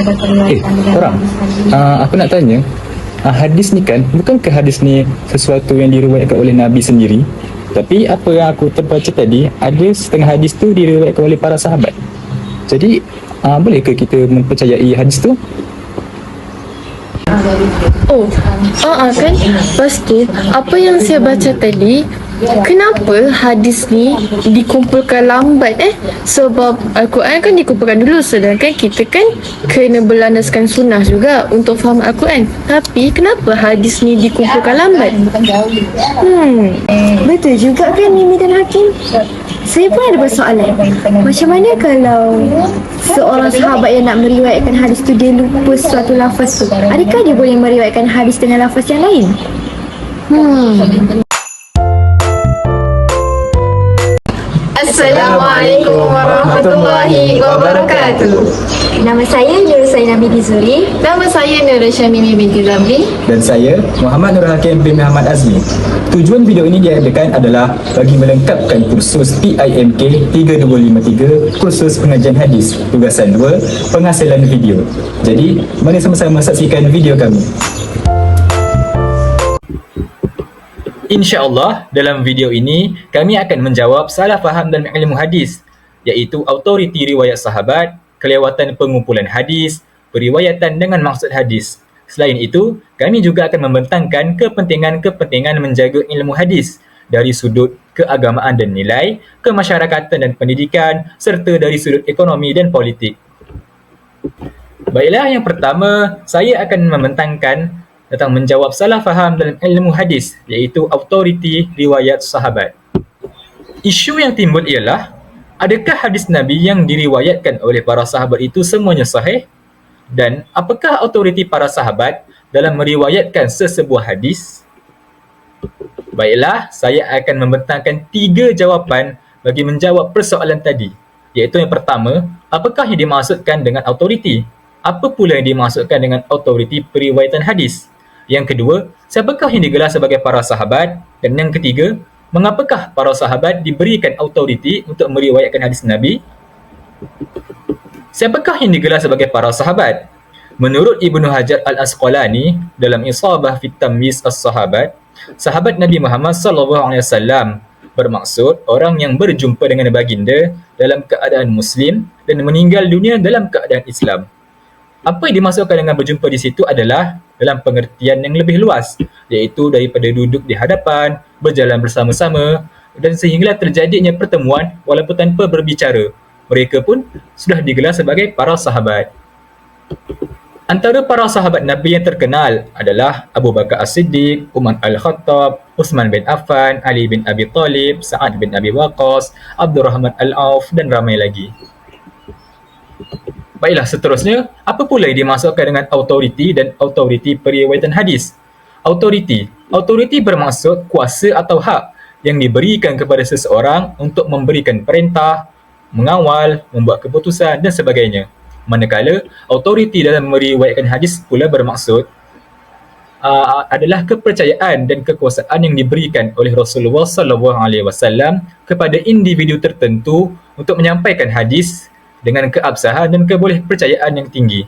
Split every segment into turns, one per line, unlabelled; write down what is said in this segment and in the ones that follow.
Orang, aku nak tanya, hadis ni kan, bukankah hadis ni sesuatu yang diriwayatkan oleh Nabi sendiri? Tapi apa yang aku terbaca tadi, ada setengah hadis tu diriwayatkan oleh para sahabat. Jadi, bolehkah kita mempercayai hadis tu?
Kan. Lepas tu, apa yang saya baca tadi, kenapa hadis ni dikumpulkan lambat Sebab Al-Quran kan dikumpulkan dulu, sedangkan kita kan kena berlandaskan sunnah juga untuk faham Al-Quran. Tapi kenapa hadis ni dikumpulkan lambat?
Betul juga kan Mimi dan Hakim? Saya pun ada persoalan. Macam mana kalau seorang sahabat yang nak meriwayatkan hadis tu dia lupa suatu lafaz tu? Adakah dia boleh meriwayatkan hadis dengan lafaz yang lain?
Assalamualaikum warahmatullahi wabarakatuh.
Nama saya Nur Saina binti Zuri.
Nama saya Nur Syamini binti Zamri.
Dan saya, Muhammad Nur Hakim bin Muhammad Azmi. Tujuan video ini diadakan adalah bagi melengkapkan kursus PIMK 3253, kursus pengajian hadis, tugasan 2, penghasilan video. Jadi, mari sama-sama saksikan video kami. InsyaAllah, dalam video ini, kami akan menjawab salah faham dalam ilmu hadis, iaitu autoriti riwayat sahabat, kelewatan pengumpulan hadis, periwayatan dengan maksud hadis. Selain itu, kami juga akan membentangkan kepentingan-kepentingan menjaga ilmu hadis dari sudut keagamaan dan nilai, kemasyarakatan dan pendidikan, serta dari sudut ekonomi dan politik. Baiklah, yang pertama, saya akan membentangkan tentang menjawab salah faham dalam ilmu hadis, iaitu autoriti riwayat sahabat. Isu yang timbul ialah, adakah hadis Nabi yang diriwayatkan oleh para sahabat itu semuanya sahih? Dan apakah autoriti para sahabat dalam meriwayatkan sesebuah hadis? Baiklah, saya akan membentangkan 3 jawapan bagi menjawab persoalan tadi, iaitu yang pertama, apakah yang dimaksudkan dengan autoriti? Apa pula yang dimaksudkan dengan autoriti periwayatan hadis? Yang kedua, siapakah yang digelar sebagai para sahabat? Dan yang ketiga, mengapakah para sahabat diberikan autoriti untuk meriwayatkan hadis Nabi? Siapakah yang digelar sebagai para sahabat? Menurut Ibnu Hajar Al-Asqalani dalam Isabah fi Tamyiz As-Sahabat, sahabat Nabi Muhammad SAW bermaksud orang yang berjumpa dengan baginda dalam keadaan Muslim dan meninggal dunia dalam keadaan Islam. Apa yang dimaksudkan dengan berjumpa di situ adalah dalam pengertian yang lebih luas, iaitu daripada duduk di hadapan, berjalan bersama-sama dan sehinggalah terjadinya pertemuan walaupun tanpa berbicara. Mereka pun sudah digelar sebagai para sahabat. Antara para sahabat Nabi yang terkenal adalah Abu Bakar As-Siddiq, Umar Al-Khattab, Uthman bin Affan, Ali bin Abi Talib, Sa'ad bin Abi Waqqas, Abdurrahman Al-Auf dan ramai lagi. Baiklah, seterusnya, apa pula yang dimaksudkan dengan autoriti dan autoriti periwayatan hadis? Autoriti bermaksud kuasa atau hak yang diberikan kepada seseorang untuk memberikan perintah, mengawal, membuat keputusan dan sebagainya. Manakala, autoriti dalam meriwayatkan hadis pula bermaksud adalah kepercayaan dan kekuasaan yang diberikan oleh Rasulullah SAW kepada individu tertentu untuk menyampaikan hadis dengan keabsahan dan kebolehpercayaan yang tinggi.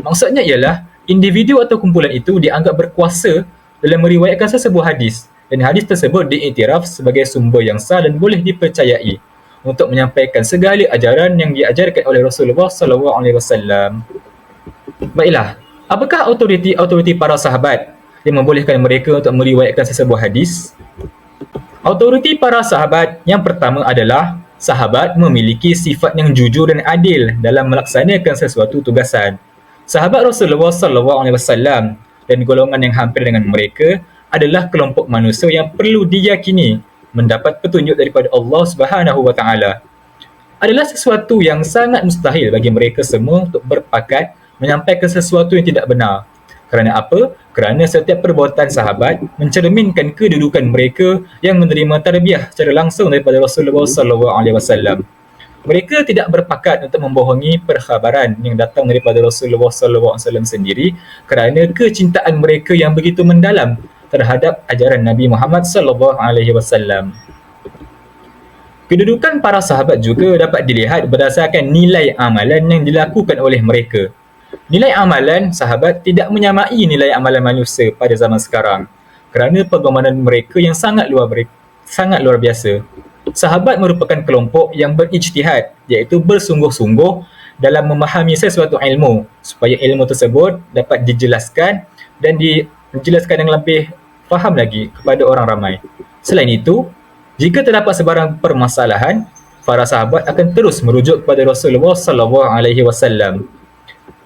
Maksudnya ialah, individu atau kumpulan itu dianggap berkuasa dalam meriwayatkan sesebuah hadis dan hadis tersebut diiktiraf sebagai sumber yang sah dan boleh dipercayai untuk menyampaikan segala ajaran yang diajarkan oleh Rasulullah SAW. Baiklah, apakah autoriti para sahabat yang membolehkan mereka untuk meriwayatkan sesebuah hadis? Autoriti para sahabat yang pertama adalah sahabat memiliki sifat yang jujur dan adil dalam melaksanakan sesuatu tugasan. Sahabat Rasulullah SAW dan golongan yang hampir dengan mereka adalah kelompok manusia yang perlu diyakini mendapat petunjuk daripada Allah Subhanahu Wa Taala. Adalah sesuatu yang sangat mustahil bagi mereka semua untuk berpakat menyampaikan sesuatu yang tidak benar. Kerana apa? Kerana setiap perbuatan sahabat mencerminkan kedudukan mereka yang menerima tarbiyah secara langsung daripada Rasulullah SAW. Mereka tidak berpakat untuk membohongi perkhabaran yang datang daripada Rasulullah SAW sendiri kerana kecintaan mereka yang begitu mendalam terhadap ajaran Nabi Muhammad SAW. Kedudukan para sahabat juga dapat dilihat berdasarkan nilai amalan yang dilakukan oleh mereka. Nilai amalan sahabat tidak menyamai nilai amalan manusia pada zaman sekarang kerana pengorbanan mereka yang sangat luar biasa. Sahabat merupakan kelompok yang berijtihad, iaitu bersungguh-sungguh dalam memahami sesuatu ilmu supaya ilmu tersebut dapat dijelaskan dan dijelaskan dengan lebih faham lagi kepada orang ramai. Selain itu, jika terdapat sebarang permasalahan, para sahabat akan terus merujuk kepada Rasulullah SAW.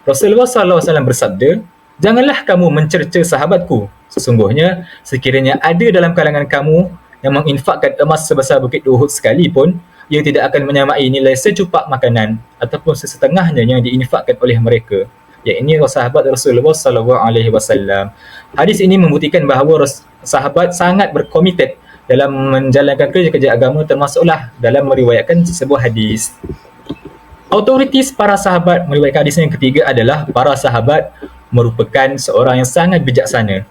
Rasulullah SAW bersabda, "Janganlah kamu mencerca sahabatku. Sesungguhnya, sekiranya ada dalam kalangan kamu yang menginfakkan emas sebesar bukit Uhud sekalipun, ia tidak akan menyamai nilai secupak makanan ataupun sesetengahnya yang diinfakkan oleh mereka." Iaitu sahabat Rasulullah SAW. Hadis ini membuktikan bahawa sahabat sangat berkomited dalam menjalankan kerja-kerja agama, termasuklah dalam meriwayatkan sebuah hadis. Autoritis para sahabat meriwayatkan hadis yang ketiga adalah para sahabat merupakan seorang yang sangat bijaksana.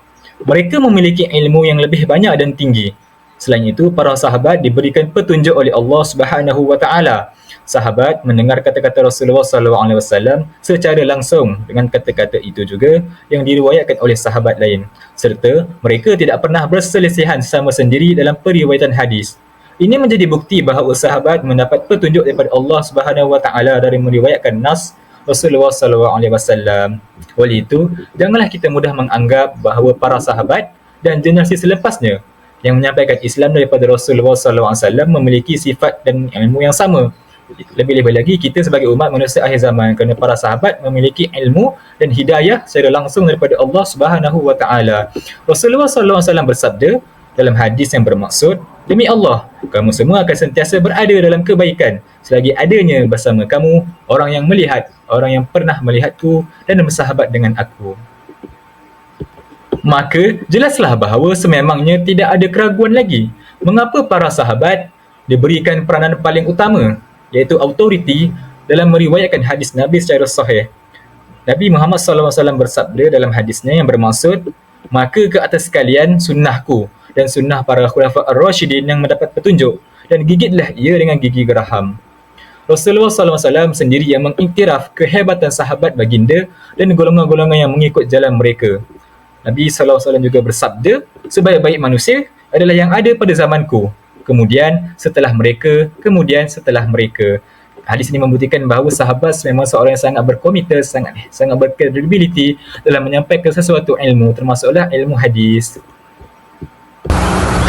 Mereka memiliki ilmu yang lebih banyak dan tinggi. Selain itu, para sahabat diberikan petunjuk oleh Allah Subhanahu Wa Taala. Sahabat mendengar kata-kata Rasulullah SAW secara langsung dengan kata-kata itu juga yang diriwayatkan oleh sahabat lain. Serta mereka tidak pernah berselisihan sama sendiri dalam periwayatan hadis. Ini menjadi bukti bahawa sahabat mendapat petunjuk daripada Allah Subhanahu Wa Taala dari meriwayatkan nas Rasulullah SAW. Oleh itu, janganlah kita mudah menganggap bahawa para sahabat dan generasi selepasnya yang menyampaikan Islam daripada Rasulullah SAW memiliki sifat dan ilmu yang sama. Lebih-lebih lagi kita sebagai umat manusia akhir zaman, kerana para sahabat memiliki ilmu dan hidayah secara langsung daripada Allah Subhanahu Wa Taala. Rasulullah SAW bersabda dalam hadis yang bermaksud, "Demi Allah, kamu semua akan sentiasa berada dalam kebaikan selagi adanya bersama kamu orang yang melihat, orang yang pernah melihatku dan bersahabat dengan aku." Maka, jelaslah bahawa sememangnya tidak ada keraguan lagi mengapa para sahabat diberikan peranan paling utama, iaitu autoriti dalam meriwayatkan hadis Nabi secara sahih. Nabi Muhammad SAW bersabda dalam hadisnya yang bermaksud, "Maka ke atas sekalian sunnahku dan sunnah para khulafa ar-rasyidin yang mendapat petunjuk, dan gigitlah ia dengan gigi geraham." Rasulullah SAW sendiri yang mengiktiraf kehebatan sahabat baginda dan golongan-golongan yang mengikut jalan mereka. Nabi SAW juga bersabda, "Sebaik-baik manusia adalah yang ada pada zamanku, kemudian setelah mereka, kemudian setelah mereka." Hadis ini membuktikan bahawa sahabat memang seorang yang sangat berkomited, sangat berkredibiliti dalam menyampaikan sesuatu ilmu, termasuklah ilmu hadis.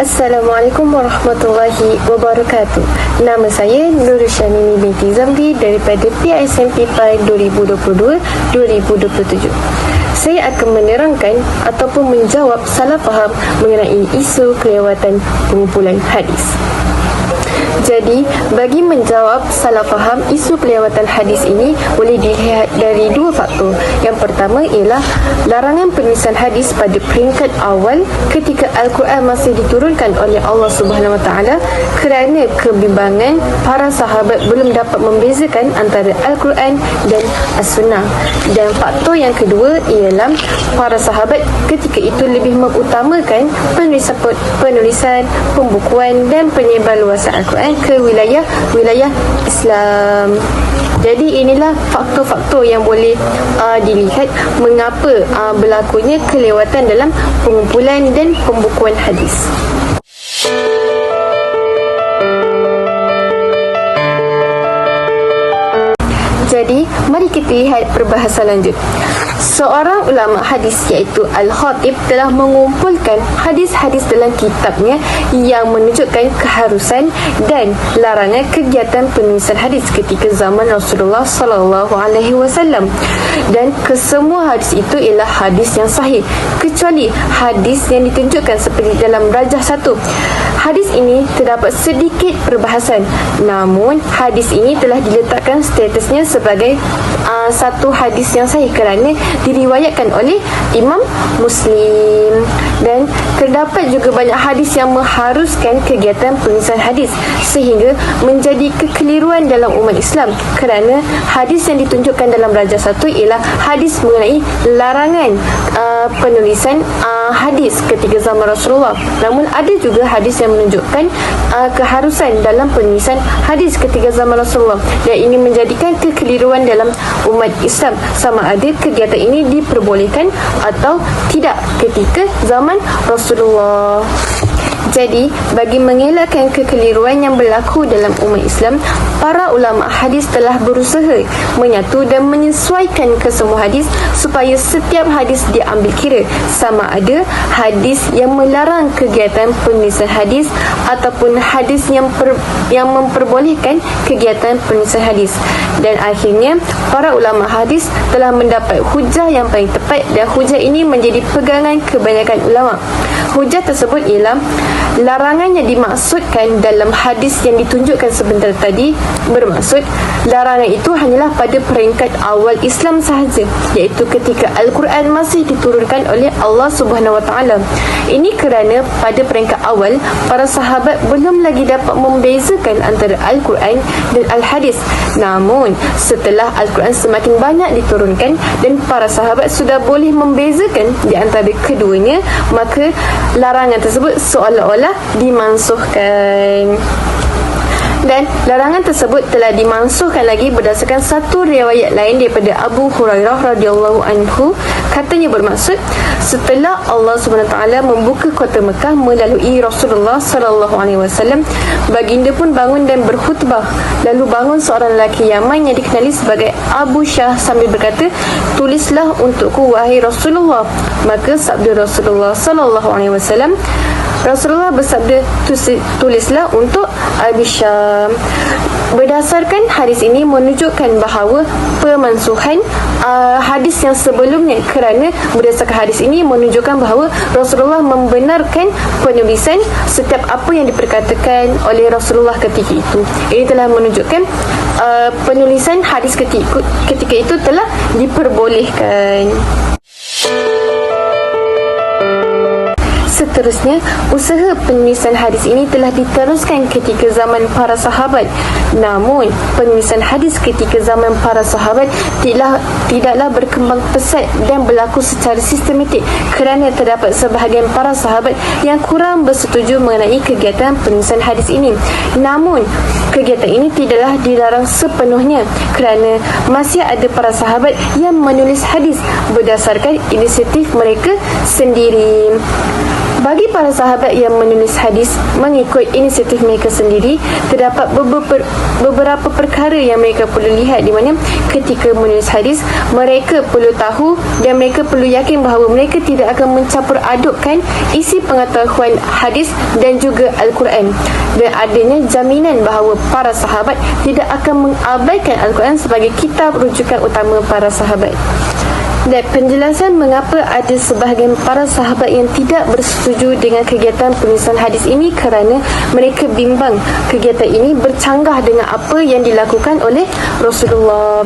Assalamualaikum warahmatullahi wabarakatuh. Nama saya Nur Syamini binti Zamri daripada PISMP PAI 2022-2027. Saya akan menerangkan ataupun menjawab salah faham mengenai isu kelewatan pengumpulan hadis. Jadi, bagi menjawab salah faham isu kelewatan hadis ini boleh dilihat dari dua faktor. Yang pertama ialah larangan penulisan hadis pada peringkat awal ketika Al-Quran masih diturunkan oleh Allah Subhanahu Wa Taala kerana kebimbangan para sahabat belum dapat membezakan antara Al-Quran dan As-Sunnah. Dan faktor yang kedua ialah para sahabat ketika itu lebih mengutamakan penulisan, pembukuan dan penyebarluasan Al-Quran ke wilayah Islam. Jadi inilah faktor-faktor yang boleh dilihat mengapa berlakunya kelewatan dalam pengumpulan dan pembukuan hadis. Jadi, mari kita lihat perbahasan lanjut. Seorang ulama hadis iaitu Al-Khatib telah mengumpulkan hadis-hadis dalam kitabnya yang menunjukkan keharusan dan larangan kegiatan penulisan hadis ketika zaman Rasulullah SAW. Dan kesemua hadis itu ialah hadis yang sahih, kecuali hadis yang ditunjukkan seperti dalam Rajah 1. Hadis ini terdapat sedikit perbahasan, namun hadis ini telah diletakkan statusnya sebagai satu hadis yang sahih kerana diriwayatkan oleh Imam Muslim.
Dan terdapat juga banyak hadis yang mengharuskan kegiatan penulisan hadis sehingga menjadi kekeliruan dalam umat Islam, kerana hadis yang ditunjukkan dalam Raja 1 ialah hadis mengenai larangan penulisan hadis ketika zaman Rasulullah. Namun ada juga hadis yang menunjukkan keharusan dalam penulisan hadis ketika zaman Rasulullah, dan ini menjadikan kekeliruan dalam umat Islam sama ada kegiatan ini diperbolehkan atau tidak ketika zaman Rasulullah. Jadi, bagi mengelakkan kekeliruan yang berlaku dalam umat Islam, para ulama hadis telah berusaha menyatu dan menyesuaikan kesemua hadis supaya setiap hadis diambil kira, sama ada hadis yang melarang kegiatan penulisan hadis ataupun hadis yang memperbolehkan kegiatan penulisan hadis. Dan akhirnya, para ulama hadis telah mendapat hujah yang paling tepat, dan hujah ini menjadi pegangan kebanyakan ulama. Hujah tersebut ialah larangan yang dimaksudkan dalam hadis yang ditunjukkan sebentar tadi bermaksud larangan itu hanyalah pada peringkat awal Islam sahaja, iaitu ketika Al-Quran masih diturunkan oleh Allah Subhanahu Wa Taala. Ini kerana pada peringkat awal para sahabat belum lagi dapat membezakan antara Al-Quran dan Al-Hadis. Namun setelah Al-Quran semakin banyak diturunkan dan para sahabat sudah boleh membezakan di antara keduanya, maka larangan tersebut seolah-olah dimansuhkan. Dan larangan tersebut telah dimansuhkan lagi berdasarkan satu riwayat lain daripada Abu Hurairah radhiyallahu anhu. Katanya bermaksud, setelah Allah Subhanahu taala membuka kota Mekah melalui Rasulullah sallallahu alaihi wasallam, baginda pun bangun dan berkhutbah. Lalu bangun seorang lelaki Yaman yang dikenali sebagai Abu Syah sambil berkata, "Tulislah untukku wahai Rasulullah." Maka sabda Rasulullah sallallahu alaihi wasallam, Rasulullah bersabda, "Tulislah untuk Abi Syam." Berdasarkan hadis ini menunjukkan bahawa pemansuhan hadis yang sebelumnya, kerana berdasarkan hadis ini menunjukkan bahawa Rasulullah membenarkan penulisan setiap apa yang diperkatakan oleh Rasulullah ketika itu. Ini telah menunjukkan penulisan hadis ketika itu telah diperbolehkan. Seterusnya, usaha penulisan hadis ini telah diteruskan ketika zaman para sahabat. Namun, penulisan hadis ketika zaman para sahabat tidaklah berkembang pesat dan berlaku secara sistematik, kerana terdapat sebahagian para sahabat yang kurang bersetuju mengenai kegiatan penulisan hadis ini. Namun, kegiatan ini tidaklah dilarang sepenuhnya, kerana masih ada para sahabat yang menulis hadis berdasarkan inisiatif mereka sendiri. Bagi para sahabat yang menulis hadis mengikut inisiatif mereka sendiri, terdapat beberapa perkara yang mereka perlu lihat, di mana ketika menulis hadis mereka perlu tahu dan mereka perlu yakin bahawa mereka tidak akan mencampur adukkan isi pengetahuan hadis dan juga Al-Quran, dan adanya jaminan bahawa para sahabat tidak akan mengabaikan Al-Quran sebagai kitab rujukan utama para sahabat. Dan penjelasan mengapa ada sebahagian para sahabat yang tidak bersetuju dengan kegiatan penulisan hadis ini, kerana mereka bimbang kegiatan ini bercanggah dengan apa yang dilakukan oleh Rasulullah.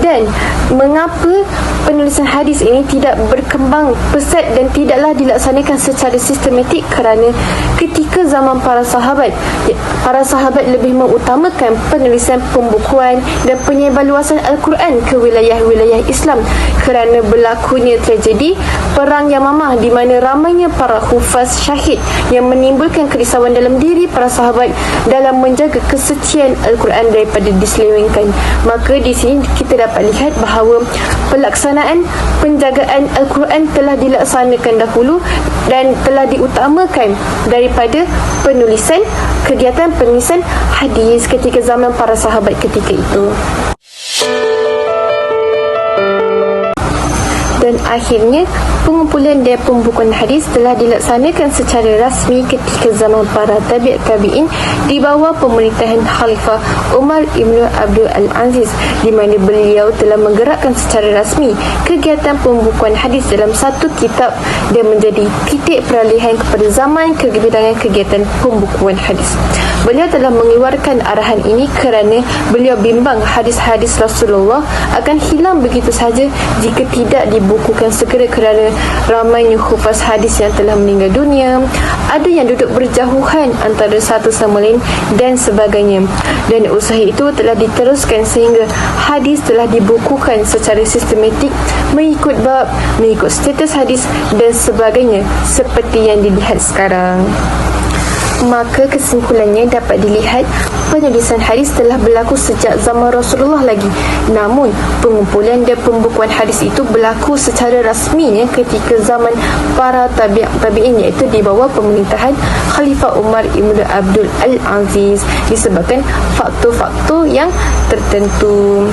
Dan mengapa penulisan hadis ini tidak berkembang pesat dan tidaklah dilaksanakan secara sistematik, kerana ketika zaman para sahabat lebih mengutamakan penulisan pembukuan dan penyebarluasan Al-Quran ke wilayah-wilayah Islam, kerana berlakunya tragedi Perang Yamamah di mana ramainya para hufaz syahid yang menimbulkan kerisauan dalam diri para sahabat dalam menjaga kesucian Al-Quran daripada diselewengkan. Maka di sini kita dapat lihat bahawa pelaksanaan penjagaan Al-Quran telah dilaksanakan dahulu dan telah diutamakan daripada kegiatan penulisan hadis ketika zaman para sahabat ketika itu. Dan akhirnya, pengumpulan dan pembukuan hadis telah dilaksanakan secara rasmi ketika zaman para tabi'in di bawah pemerintahan Khalifah Umar Ibn Abdul Aziz, di mana beliau telah menggerakkan secara rasmi kegiatan pembukuan hadis dalam satu kitab dan menjadi titik peralihan kepada zaman kegemilangan kegiatan pembukuan hadis. Beliau telah mengeluarkan arahan ini kerana beliau bimbang hadis-hadis Rasulullah akan hilang begitu sahaja jika tidak dibukukan segera, kerana ramainya hufaz hadis yang telah meninggal dunia, ada yang duduk berjauhan antara satu sama lain dan sebagainya. Dan usaha itu telah diteruskan sehingga hadis telah dibukukan secara sistematik mengikut bab, mengikut status hadis dan sebagainya seperti yang dilihat sekarang. Maka kesimpulannya dapat dilihat penulisan hadis telah berlaku sejak zaman Rasulullah lagi. Namun pengumpulan dan pembukuan hadis itu berlaku secara rasminya ketika zaman para tabi'in, iaitu di bawah pemerintahan Khalifah Umar Ibn Abdul Al-Aziz, disebabkan faktor-faktor yang tertentu.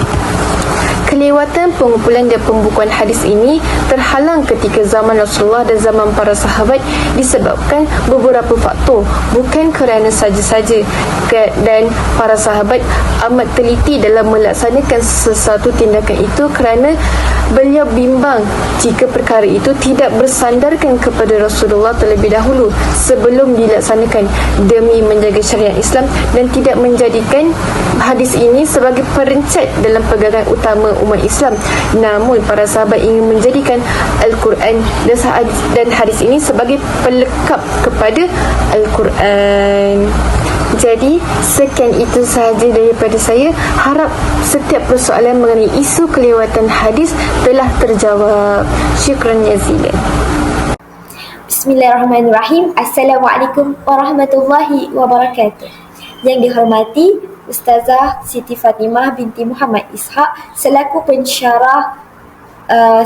Kelewatan pengumpulan dan pembukuan hadis ini terhalang ketika zaman Rasulullah dan zaman para sahabat disebabkan beberapa faktor, bukan kerana saja-saja dan para sahabat amat teliti dalam melaksanakan sesuatu tindakan itu kerana beliau bimbang jika perkara itu tidak bersandarkan kepada Rasulullah terlebih dahulu sebelum dilaksanakan demi menjaga syariat Islam dan tidak menjadikan hadis ini sebagai perencat dalam pegangan utama umat Islam. Namun para sahabat ingin menjadikan Al-Quran dan hadis ini sebagai pelengkap kepada Al-Quran. Jadi sekian itu sahaja daripada saya. Harap setiap persoalan mengenai isu kelewatan hadis telah terjawab. Syukran jazilan.
Bismillahirrahmanirrahim. Assalamualaikum warahmatullahi wabarakatuh. Yang dihormati Ustazah Siti Fatimah binti Muhammad Ishaq selaku pensyarah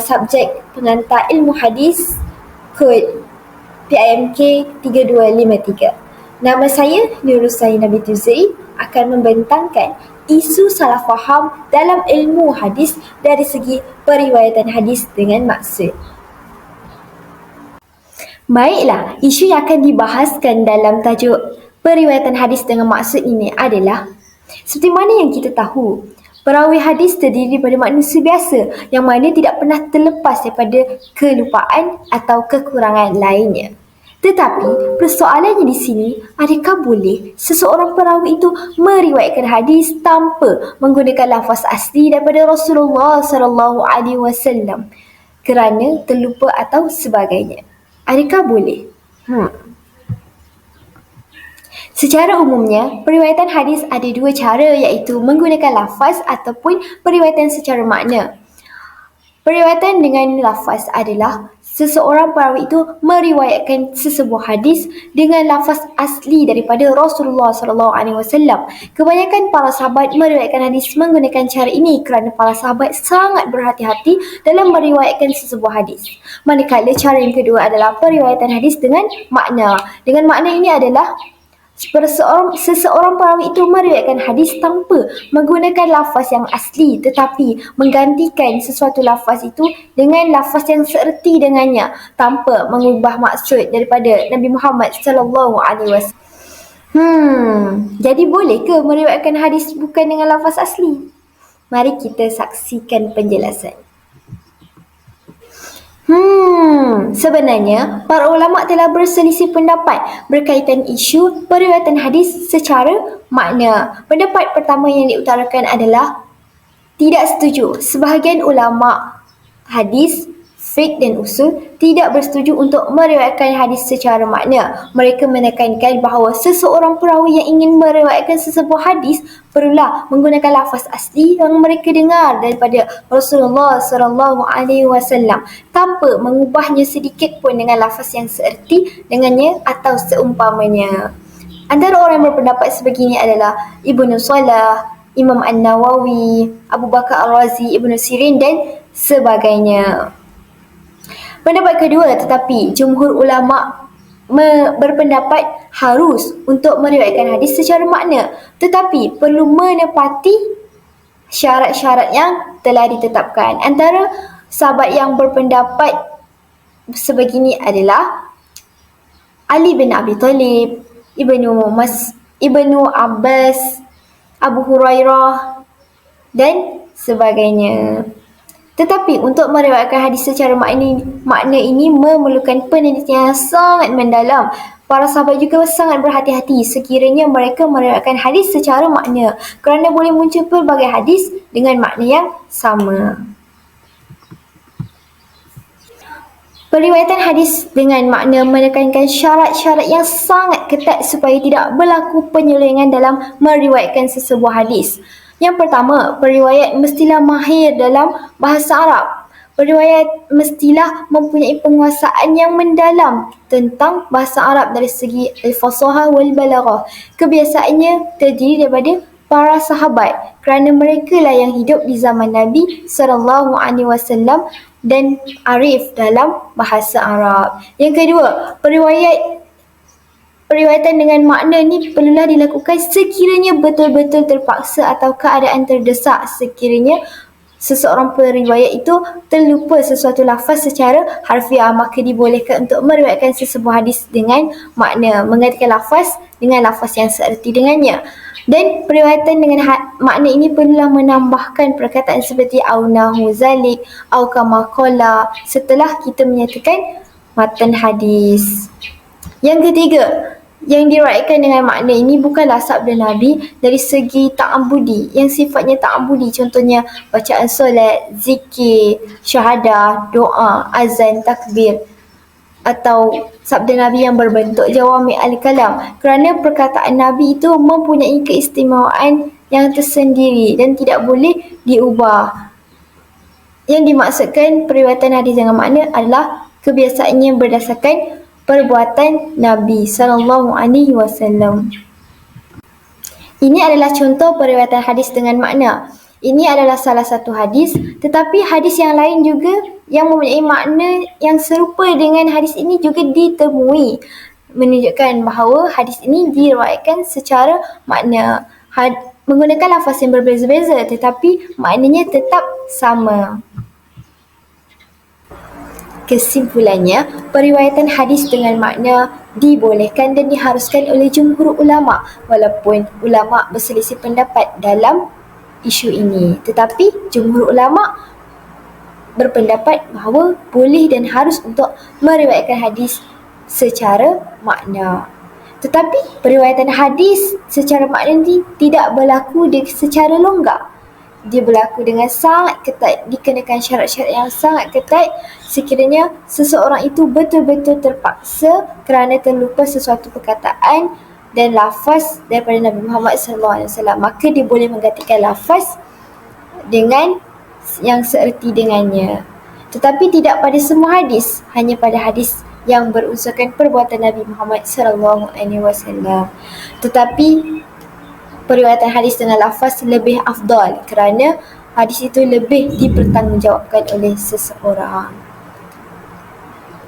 subjek pengantar ilmu hadis kod PIMK 3253. Nama saya Nurul Saina binti Zaid akan membentangkan isu salah faham dalam ilmu hadis dari segi periwayatan hadis dengan maksud. Baiklah, isu yang akan dibahaskan dalam tajuk periwayatan hadis dengan maksud ini adalah seperti mana yang kita tahu, perawi hadis terdiri daripada manusia biasa yang mana tidak pernah terlepas daripada kelupaan atau kekurangan lainnya. Tetapi persoalannya di sini, adakah boleh seseorang perawi itu meriwayatkan hadis tanpa menggunakan lafaz asli daripada Rasulullah SAW kerana terlupa atau sebagainya? Adakah boleh? Secara umumnya, periwayatan hadis ada dua cara, iaitu menggunakan lafaz ataupun periwayatan secara makna. Periwayatan dengan lafaz adalah seseorang perawi itu meriwayatkan sesebuah hadis dengan lafaz asli daripada Rasulullah SAW. Kebanyakan para sahabat meriwayatkan hadis menggunakan cara ini kerana para sahabat sangat berhati-hati dalam meriwayatkan sesebuah hadis. Manakala cara yang kedua adalah periwayatan hadis dengan makna. Dengan makna ini adalah seseorang perawi itu meriwayatkan hadis tanpa menggunakan lafaz yang asli tetapi menggantikan sesuatu lafaz itu dengan lafaz yang seerti dengannya tanpa mengubah maksud daripada Nabi Muhammad SAW. Jadi boleh ke meriwayatkan hadis bukan dengan lafaz asli? Mari kita saksikan penjelasan. Sebenarnya, para ulama telah berselisih pendapat berkaitan isu periwayatan hadis secara makna. Pendapat pertama yang diutarakan adalah tidak setuju. Sebahagian ulama hadis, fiqh dan usul tidak bersetuju untuk meriwayatkan hadis secara makna. Mereka menekankan bahawa seseorang perawi yang ingin meriwayatkan sesebuah hadis perlulah menggunakan lafaz asli yang mereka dengar daripada Rasulullah SAW tanpa mengubahnya sedikit pun dengan lafaz yang seerti dengannya atau seumpamanya. Antara orang yang berpendapat sebegini adalah Ibnu Salah, Imam An-Nawawi, Abu Bakar Al-Razi, Ibnu Sirin dan sebagainya. Pendapat kedua, tetapi jumhur ulama berpendapat harus untuk meriwayatkan hadis secara makna, tetapi perlu menepati syarat-syarat yang telah ditetapkan. Antara sahabat yang berpendapat sebegini adalah Ali bin Abi Talib, Ibnu Abbas, Abu Hurairah dan sebagainya. Tetapi untuk meriwayatkan hadis secara makna ini memerlukan penelitian yang sangat mendalam. Para sahabat juga sangat berhati-hati sekiranya mereka meriwayatkan hadis secara makna kerana boleh muncul pelbagai hadis dengan makna yang sama. Periwayatan hadis dengan makna menekankan syarat-syarat yang sangat ketat supaya tidak berlaku penyelewengan dalam meriwayatkan sesebuah hadis. Yang pertama, periwayat mestilah mahir dalam bahasa Arab. Periwayat mestilah mempunyai penguasaan yang mendalam tentang bahasa Arab dari segi al-fasahah wal balaghah. Kebiasaannya terdiri daripada para sahabat kerana mereka lah yang hidup di zaman Nabi SAW dan arif dalam bahasa Arab. Yang kedua, periwayatan dengan makna ni perlulah dilakukan sekiranya betul-betul terpaksa atau keadaan terdesak, sekiranya seseorang periwayat itu terlupa sesuatu lafaz secara harfiah, maka dibolehkan untuk meriwayatkan sesebuah hadis dengan makna, menggantikan lafaz dengan lafaz yang seerti dengannya. Dan periwayatan dengan makna ini perlulah menambahkan perkataan seperti au nahu zalik, au kama qala setelah kita menyatakan matan hadis. Yang ketiga, yang diriwayatkan dengan makna ini bukanlah sabda Nabi dari segi ta'ambudi, yang sifatnya ta'ambudi, contohnya bacaan solat, zikir, syahadah, doa, azan, takbir, atau sabda Nabi yang berbentuk jawami al-kalam, kerana perkataan Nabi itu mempunyai keistimewaan yang tersendiri dan tidak boleh diubah. Yang dimaksudkan periwayatan hadis dengan makna adalah kebiasaannya berdasarkan perbuatan Nabi SAW. Ini adalah contoh periwayatan hadis dengan makna. Ini adalah salah satu hadis, tetapi hadis yang lain juga yang mempunyai makna yang serupa dengan hadis ini juga ditemui, menunjukkan bahawa hadis ini diriwayatkan secara makna, menggunakan lafaz yang berbeza-beza tetapi maknanya tetap sama. Kesimpulannya, periwayatan hadis dengan makna dibolehkan dan diharuskan oleh jumhur ulama, walaupun ulama berselisih pendapat dalam isu ini. Tetapi jumhur ulama berpendapat bahawa boleh dan harus untuk meriwayatkan hadis secara makna. Tetapi periwayatan hadis secara makna ini tidak berlaku secara longgar. Dia berlaku dengan sangat ketat, dikenakan syarat-syarat yang sangat ketat sekiranya seseorang itu betul-betul terpaksa kerana terlupa sesuatu perkataan dan lafaz daripada Nabi Muhammad SAW, maka dia boleh menggantikan lafaz dengan yang seerti dengannya. Tetapi tidak pada semua hadis, hanya pada hadis yang berunsurkan perbuatan Nabi Muhammad SAW. Tetapi periwayatan hadis dengan lafaz lebih afdal kerana hadis itu lebih dipertanggungjawabkan oleh seseorang.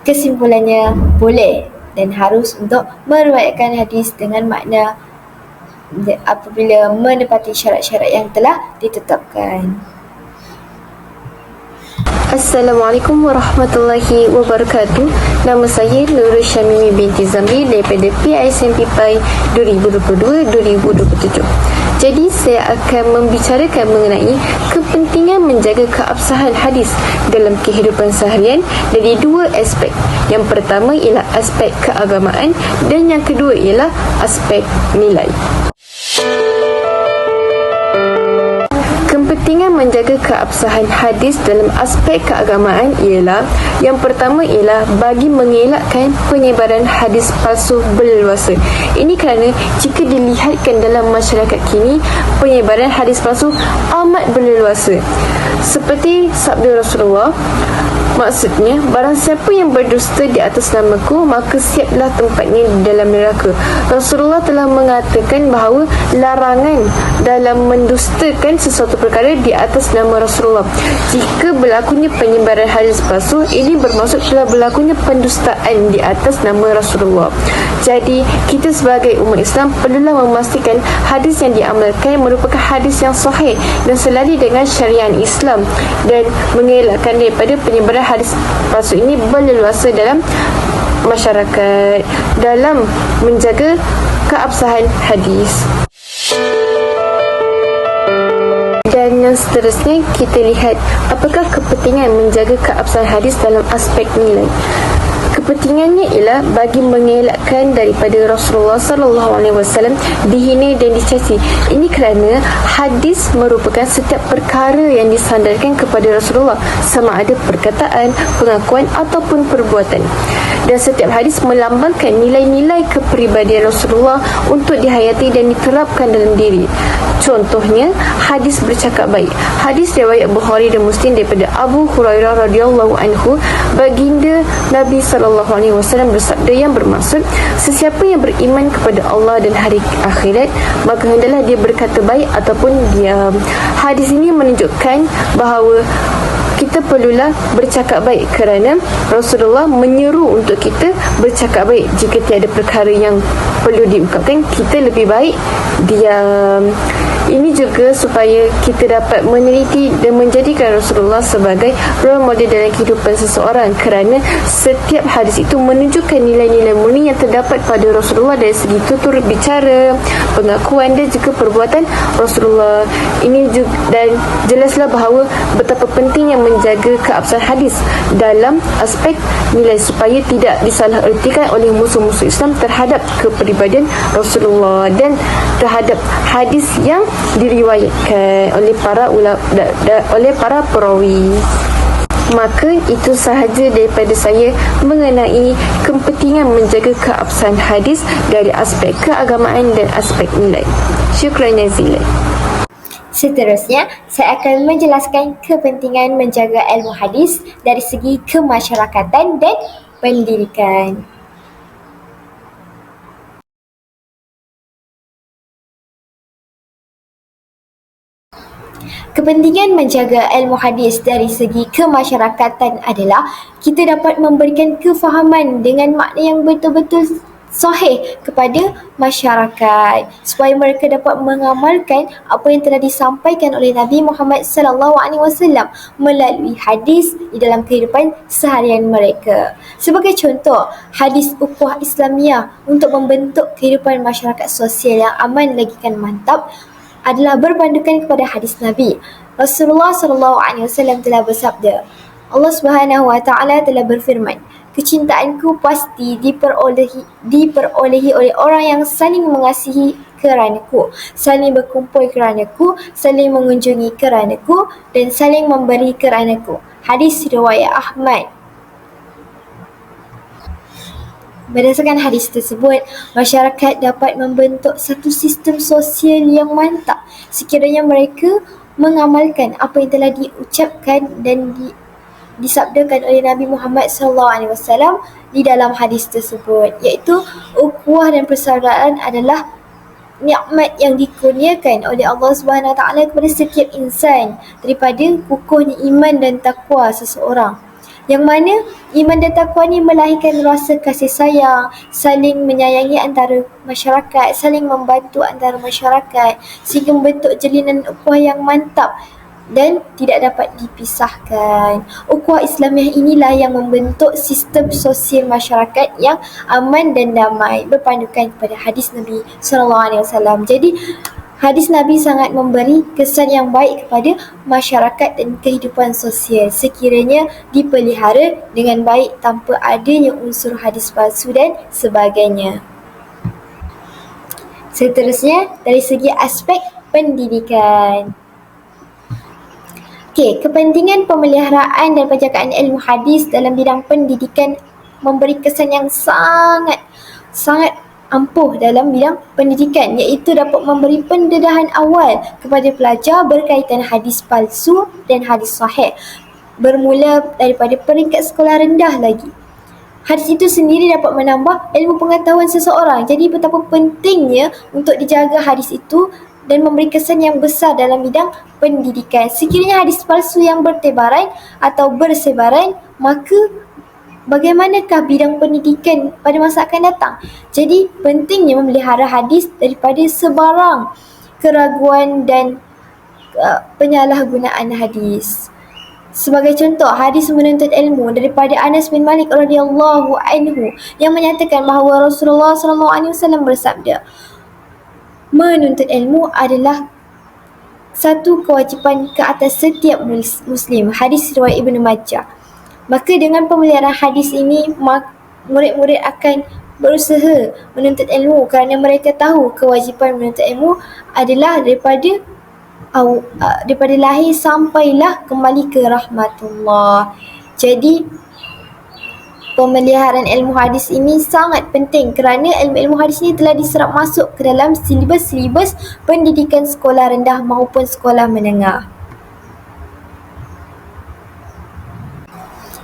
Kesimpulannya, boleh dan harus untuk meriwayatkan hadis dengan makna apabila menepati syarat-syarat yang telah ditetapkan.
Assalamualaikum warahmatullahi wabarakatuh. Nama saya Nurul Syamimi binti Zamri daripada PISM PIPAI 2022-2027. Jadi saya akan membicarakan mengenai kepentingan menjaga keabsahan hadis dalam kehidupan seharian dari dua aspek. Yang pertama ialah aspek keagamaan dan yang kedua ialah aspek nilai. Kepentingan menjaga keabsahan hadis dalam aspek keagamaan ialah, yang pertama ialah bagi mengelakkan penyebaran hadis palsu berleluasa. Ini kerana jika dilihatkan dalam masyarakat kini, penyebaran hadis palsu amat berleluasa. Seperti sabda Rasulullah, maksudnya, barang siapa yang berdusta di atas namaku, maka siaplah tempatnya di dalam neraka. Rasulullah telah mengatakan bahawa larangan dalam mendustakan sesuatu perkara di atas nama Rasulullah. Jika berlakunya penyebaran hadis palsu, ini bermaksud telah berlakunya pendustaan di atas nama Rasulullah. Jadi, kita sebagai umat Islam perlulah memastikan hadis yang diamalkan merupakan hadis yang sahih dan selari dengan syariat Islam dan mengelakkan daripada penyebaran hadis palsu ini berleluasa dalam masyarakat dalam menjaga keabsahan hadis. Dan yang seterusnya, kita lihat apakah kepentingan menjaga keabsahan hadis dalam aspek nilai. kepentingannya ialah bagi mengelakkan daripada Rasulullah sallallahu alaihi wasallam dihina dan dicaci. Ini kerana hadis merupakan setiap perkara yang disandarkan kepada Rasulullah, sama ada perkataan, pengakuan ataupun perbuatan. Dan setiap hadis melambangkan nilai-nilai kepribadian Rasulullah untuk dihayati dan diterapkan dalam diri. Contohnya, hadis bercakap baik. Hadis riwayat Bukhari dan Muslim daripada Abu Hurairah radhiyallahu anhu, baginda Nabi sallallahu alaihi wasallam bersabda yang bermaksud, sesiapa yang beriman kepada Allah dan hari akhirat, maka hendaklah dia berkata baik ataupun diam. Hadis ini menunjukkan bahawa kita perlulah bercakap baik kerana Rasulullah menyeru untuk kita bercakap baik. Jika tiada perkara yang perlu diungkapkan, kita lebih baik diam. Ini juga supaya kita dapat meneliti dan menjadikan Rasulullah sebagai role model dalam kehidupan seseorang, kerana setiap hadis itu menunjukkan nilai-nilai murni yang terdapat pada Rasulullah dari segi tutur bicara, pengakuan dan juga perbuatan Rasulullah. Ini juga, dan jelaslah bahawa betapa pentingnya menjaga keabsahan hadis dalam aspek nilai supaya tidak disalahertikan oleh musuh-musuh Islam terhadap kepribadian Rasulullah dan terhadap hadis yang diriwayatkan oleh para oleh para perawi. Maka itu sahaja daripada saya mengenai kepentingan menjaga keabsahan hadis dari aspek keagamaan dan aspek nilai. Syukran jazilan.
Seterusnya, saya akan menjelaskan kepentingan menjaga ilmu hadis dari segi kemasyarakatan dan pendidikan. Kepentingan menjaga ilmu hadis dari segi kemasyarakatan adalah kita dapat memberikan kefahaman dengan makna yang betul-betul sahih kepada masyarakat supaya mereka dapat mengamalkan apa yang telah disampaikan oleh Nabi Muhammad sallallahu alaihi wasallam melalui hadis di dalam kehidupan seharian mereka. Sebagai contoh, hadis ukhuwah Islamiah untuk membentuk kehidupan masyarakat sosial yang aman lagi kan mantap adalah berpandukan kepada hadis Nabi. Rasulullah sallallahu alaihi wasallam telah bersabda, Allah Subhanahu wa taala telah berfirman, kecintaanku pasti diperolehi oleh orang yang saling mengasihi keranaku, saling berkumpul keranaku, saling mengunjungi keranaku dan saling memberi keranaku. Hadis riwayat Ahmad. Berdasarkan hadis tersebut, masyarakat dapat membentuk satu sistem sosial yang mantap sekiranya mereka mengamalkan apa yang telah diucapkan dan disabdakan oleh Nabi Muhammad SAW di dalam hadis tersebut, iaitu ukhuwah dan persaudaraan adalah nikmat yang dikurniakan oleh Allah Subhanahu Wa Taala kepada setiap insan daripada kukuhnya iman dan takwa seseorang. Yang mana iman dan takwa ni melahirkan rasa kasih sayang, saling menyayangi antara masyarakat, saling membantu antara masyarakat sehingga membentuk jalinan ukhuwah yang mantap dan tidak dapat dipisahkan. Ukhuwah Islamiah inilah yang membentuk sistem sosial masyarakat yang aman dan damai berpandukan kepada hadis Nabi SAW. Jadi hadis Nabi sangat memberi kesan yang baik kepada masyarakat dan kehidupan sosial sekiranya dipelihara dengan baik tanpa adanya unsur hadis palsu dan sebagainya. Seterusnya, dari segi aspek pendidikan. Kepentingan pemeliharaan dan penjagaan ilmu hadis dalam bidang pendidikan memberi kesan yang sangat ampuh dalam bidang pendidikan, iaitu dapat memberi pendedahan awal kepada pelajar berkaitan hadis palsu dan hadis sahih bermula daripada peringkat sekolah rendah lagi. Hadis itu sendiri dapat menambah ilmu pengetahuan seseorang. Jadi betapa pentingnya untuk dijaga hadis itu dan memberi kesan yang besar dalam bidang pendidikan. Sekiranya hadis palsu yang bertebaran atau bersebaran, maka bagaimanakah bidang pendidikan pada masa akan datang? Jadi pentingnya memelihara hadis daripada sebarang keraguan dan penyalahgunaan hadis. Sebagai contoh, hadis menuntut ilmu daripada Anas bin Malik radhiyallahu anhu yang menyatakan bahawa Rasulullah SAW bersabda, menuntut ilmu adalah satu kewajipan ke atas setiap Muslim. Hadis riwayat Ibnu Majah. Maka dengan pemeliharaan hadis ini, murid-murid akan berusaha menuntut ilmu kerana mereka tahu kewajipan menuntut ilmu adalah daripada lahir sampailah kembali ke rahmatullah. Jadi pemeliharaan ilmu hadis ini sangat penting kerana ilmu hadis ini telah diserap masuk ke dalam silibus pendidikan sekolah rendah maupun sekolah menengah.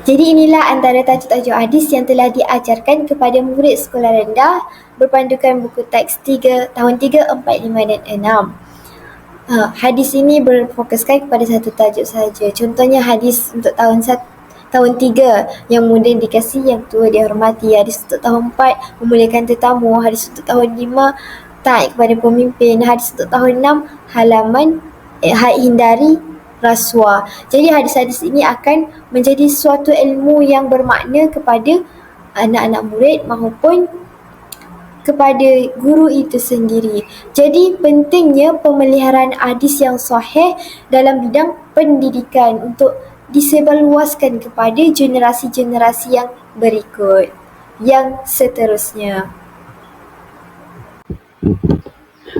Jadi inilah antara tajuk-tajuk hadis yang telah diajarkan kepada murid sekolah rendah berpandukan buku teks 3, tahun 3, 4, 5 dan 6. Hadis ini berfokuskan kepada satu tajuk sahaja. Contohnya hadis untuk tahun 3 yang muda dikasihi, yang tua dihormati. Hadis untuk tahun 4 memuliakan tetamu. Hadis untuk tahun 5 taat kepada pemimpin. Hadis untuk tahun 6 hindari rasuah. Jadi hadis-hadis ini akan menjadi suatu ilmu yang bermakna kepada anak-anak murid maupun kepada guru itu sendiri. Jadi pentingnya pemeliharaan hadis yang sahih dalam bidang pendidikan untuk disebarluaskan kepada generasi-generasi yang berikut, yang seterusnya.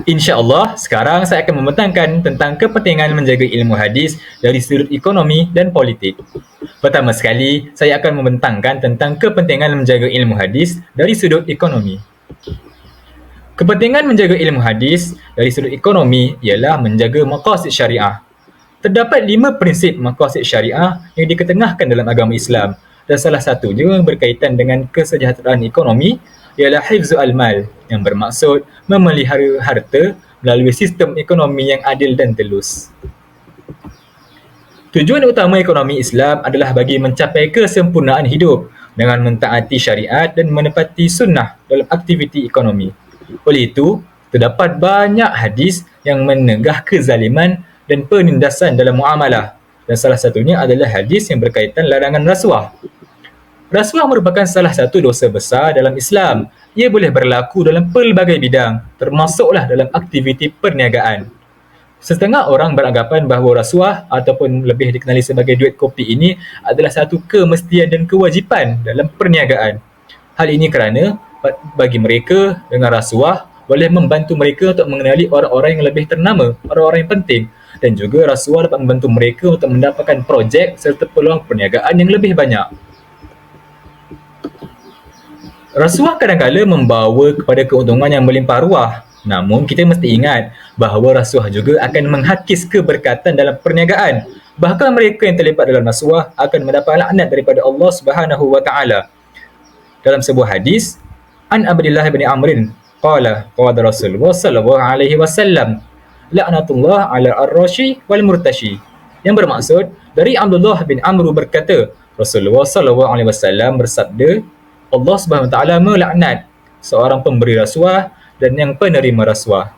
InsyaAllah, sekarang saya akan membentangkan tentang kepentingan menjaga ilmu hadis dari sudut ekonomi dan politik. Pertama sekali, saya akan membentangkan tentang kepentingan menjaga ilmu hadis dari sudut ekonomi. Kepentingan menjaga ilmu hadis dari sudut ekonomi ialah menjaga maqasid syariah. Terdapat 5 prinsip maqasid syariah yang diketengahkan dalam agama Islam dan salah satunya berkaitan dengan kesejahteraan ekonomi ialah hifzu al-mal yang bermaksud memelihara harta melalui sistem ekonomi yang adil dan telus. Tujuan utama ekonomi Islam adalah bagi mencapai kesempurnaan hidup dengan mentaati syariat dan menepati sunnah dalam aktiviti ekonomi. Oleh itu, terdapat banyak hadis yang menegah kezaliman dan penindasan dalam muamalah dan salah satunya adalah hadis yang berkaitan larangan rasuah. Rasuah merupakan salah satu dosa besar dalam Islam. Ia boleh berlaku dalam pelbagai bidang, termasuklah dalam aktiviti perniagaan. Setengah orang beranggapan bahawa rasuah ataupun lebih dikenali sebagai duit kopi ini adalah satu kemestian dan kewajipan dalam perniagaan. Hal ini kerana bagi mereka dengan rasuah boleh membantu mereka untuk mengenali orang-orang yang lebih ternama, orang-orang yang penting, dan juga rasuah dapat membantu mereka untuk mendapatkan projek serta peluang perniagaan yang lebih banyak. Rasuah kadang-kadang membawa kepada keuntungan yang melimpah ruah. Namun kita mesti ingat bahawa rasuah juga akan menghakis keberkatan dalam perniagaan. Bahkan mereka yang terlibat dalam rasuah akan mendapat laknat daripada Allah Subhanahu wa taala. Dalam sebuah hadis, An Abdullah bin Amr qala Rasulullah sallallahu alaihi wasallam la'natullah 'ala ar-rashi wal murtashi. Yang bermaksud dari Abdullah bin Amr berkata, Rasulullah sallallahu alaihi wasallam bersabda, Allah Subhanahu Wa Taala melaknat seorang pemberi rasuah dan yang penerima rasuah.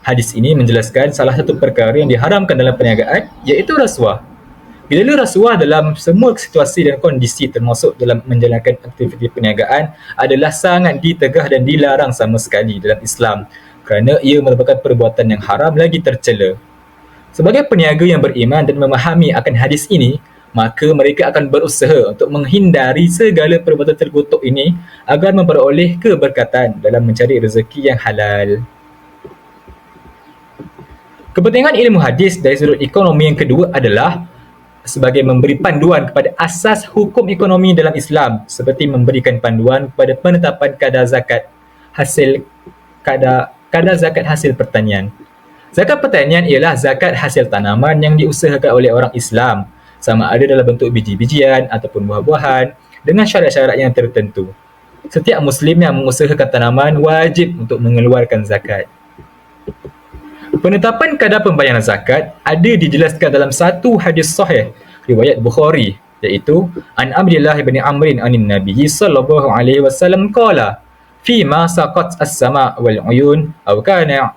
Hadis ini menjelaskan salah satu perkara yang diharamkan dalam perniagaan iaitu rasuah. Bila rasuah dalam semua situasi dan kondisi termasuk dalam menjalankan aktiviti perniagaan adalah sangat ditegah dan dilarang sama sekali dalam Islam kerana ia merupakan perbuatan yang haram lagi tercela. Sebagai peniaga yang beriman dan memahami akan hadis ini, maka mereka akan berusaha untuk menghindari segala perbuatan terkutuk ini agar memperoleh keberkatan dalam mencari rezeki yang halal. Kepentingan ilmu hadis dari sudut ekonomi yang kedua adalah sebagai memberi panduan kepada asas hukum ekonomi dalam Islam seperti memberikan panduan kepada penetapan kadar zakat hasil pertanian. Zakat pertanian ialah zakat hasil tanaman yang diusahakan oleh orang Islam, sama ada dalam bentuk biji-bijian ataupun buah-buahan dengan syarat-syarat yang tertentu. Setiap Muslim yang mengusahakan tanaman wajib untuk mengeluarkan zakat. Penetapan kadar pembayaran zakat ada dijelaskan dalam satu hadis sahih riwayat Bukhari, iaitu An Abdullah bin Amr anin Nabi sallallahu alaihi wasallam qala fi ma saqat as-sama' wal 'uyun aw kana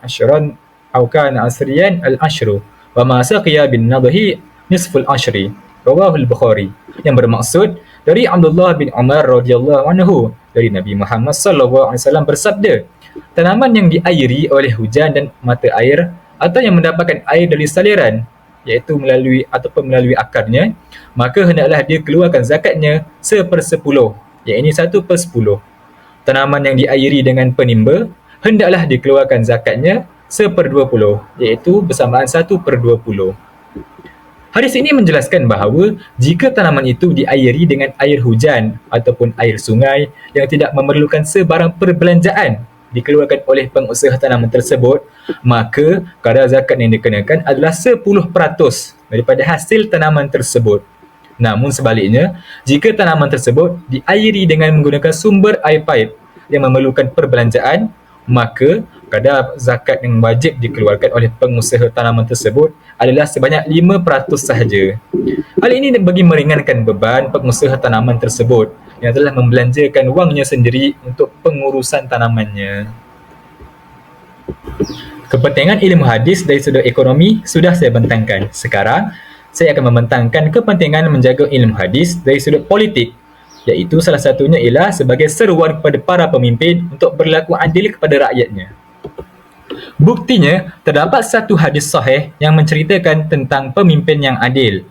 asriyan al-ashru wa ma saqiya bin nadhi nisful ashri, rawahul Bukhari. Yang bermaksud dari Abdullah bin Umar radhiyallahu anhu dari Nabi Muhammad sallallahu alaihi wasallam bersabda, tanaman yang diairi oleh hujan dan mata air atau yang mendapatkan air dari saliran iaitu melalui akarnya, maka hendaklah dia keluarkan zakatnya 1/10 iaitu 1/10. Tanaman yang diairi dengan penimba hendaklah dikeluarkan zakatnya 1/20, iaitu bersamaan 1/20. Hadis ini menjelaskan bahawa jika tanaman itu diairi dengan air hujan ataupun air sungai yang tidak memerlukan sebarang perbelanjaan dikeluarkan oleh pengusaha tanaman tersebut, maka kadar zakat yang dikenakan adalah 10% daripada hasil tanaman tersebut. Namun sebaliknya, jika tanaman tersebut diairi dengan menggunakan sumber air paip yang memerlukan perbelanjaan, maka kadar zakat yang wajib dikeluarkan oleh pengusaha tanaman tersebut adalah sebanyak 5% sahaja. Hal ini bagi meringankan beban pengusaha tanaman tersebut yang telah membelanjakan wangnya sendiri untuk pengurusan tanamannya. Kepentingan ilmu hadis dari sudut ekonomi sudah saya bentangkan. Sekarang, saya akan membentangkan kepentingan menjaga ilmu hadis dari sudut politik, iaitu salah satunya ialah sebagai seruan kepada para pemimpin untuk berlaku adil kepada rakyatnya. Buktinya, terdapat satu hadis sahih yang menceritakan tentang pemimpin yang adil.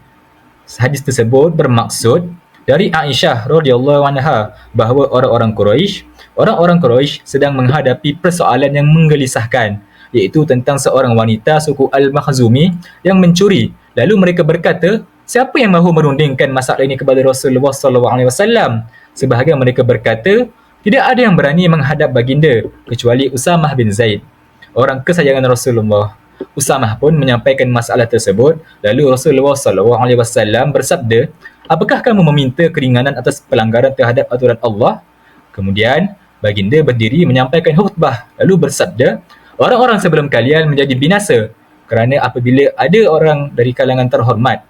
Hadis tersebut bermaksud dari Aisyah radhiyallahu anha bahawa orang-orang Quraisy sedang menghadapi persoalan yang menggelisahkan, iaitu tentang seorang wanita suku Al-Makhzumi yang mencuri. Lalu mereka berkata, siapa yang mahu merundingkan masalah ini kepada Rasulullah SAW? Sebahagian mereka berkata, tidak ada yang berani menghadap baginda kecuali Usamah bin Zaid, orang kesayangan Rasulullah. Usamah pun menyampaikan masalah tersebut. Lalu Rasulullah SAW bersabda, apakah kamu meminta keringanan atas pelanggaran terhadap aturan Allah? Kemudian baginda berdiri menyampaikan khutbah lalu bersabda, orang-orang sebelum kalian menjadi binasa kerana apabila ada orang dari kalangan terhormat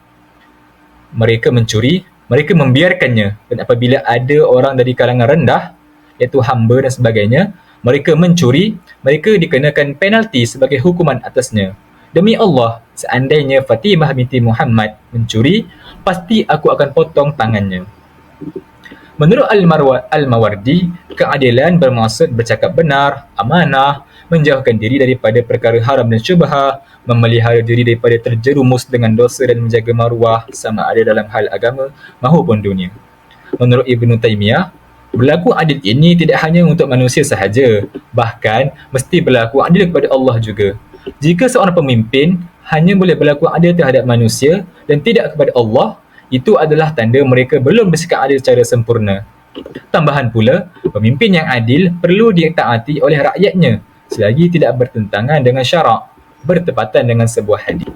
mereka mencuri, mereka membiarkannya, dan apabila ada orang dari kalangan rendah iaitu hamba dan sebagainya, mereka mencuri, mereka dikenakan penalti sebagai hukuman atasnya. Demi Allah, seandainya Fatimah binti Muhammad mencuri, pasti aku akan potong tangannya. Menurut Al-Mawardi, keadilan bermaksud bercakap benar, amanah, menjauhkan diri daripada perkara haram dan syubhah, memelihara diri daripada terjerumus dengan dosa dan menjaga maruah sama ada dalam hal agama maupun dunia. Menurut Ibn Taymiyah, berlaku adil ini tidak hanya untuk manusia sahaja, bahkan mesti berlaku adil kepada Allah juga. Jika seorang pemimpin hanya boleh berlaku adil terhadap manusia dan tidak kepada Allah, itu adalah tanda mereka belum bersikap adil secara sempurna. Tambahan pula, pemimpin yang adil perlu ditaati oleh rakyatnya selagi tidak bertentangan dengan syarak, bertepatan dengan sebuah hadis.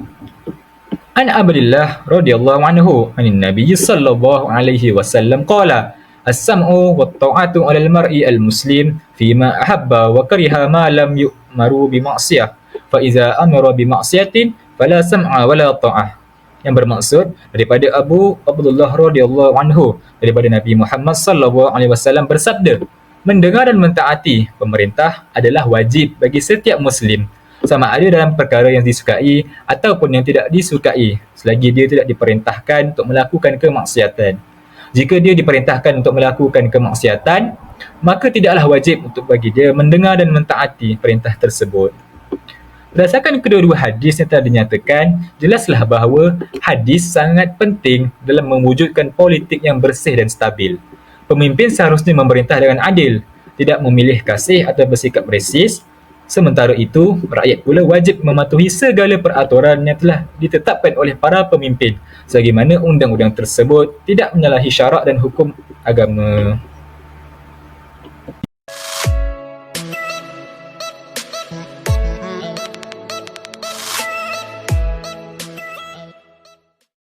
An Abdullah radhiyallahu anhu anin Nabi sallallahu alaihi wasallam qala as-sam'u wat-ta'atu 'ala al-mar'i al-muslim fima ahabba wa kariha ma lam yu'maru bi ma'siyah fa iza amara bi ma'siyatin fala sam'a wala ta'ah. Yang bermaksud daripada Abu Abdullah radhiyallahu anhu daripada Nabi Muhammad sallallahu alaihi wasallam bersabda, mendengar dan mentaati pemerintah adalah wajib bagi setiap muslim, sama ada dalam perkara yang disukai ataupun yang tidak disukai, selagi dia tidak diperintahkan untuk melakukan kemaksiatan. Jika dia diperintahkan untuk melakukan kemaksiatan, maka tidaklah wajib untuk bagi dia mendengar dan mentaati perintah tersebut. Berdasarkan kedua-dua hadis yang telah dinyatakan, jelaslah bahawa hadis sangat penting dalam mewujudkan politik yang bersih dan stabil. Pemimpin seharusnya memerintah dengan adil, tidak memilih kasih atau bersikap resis. Sementara itu, rakyat pula wajib mematuhi segala peraturan yang telah ditetapkan oleh para pemimpin, sebagaimana undang-undang tersebut tidak menyalahi syarak dan hukum agama.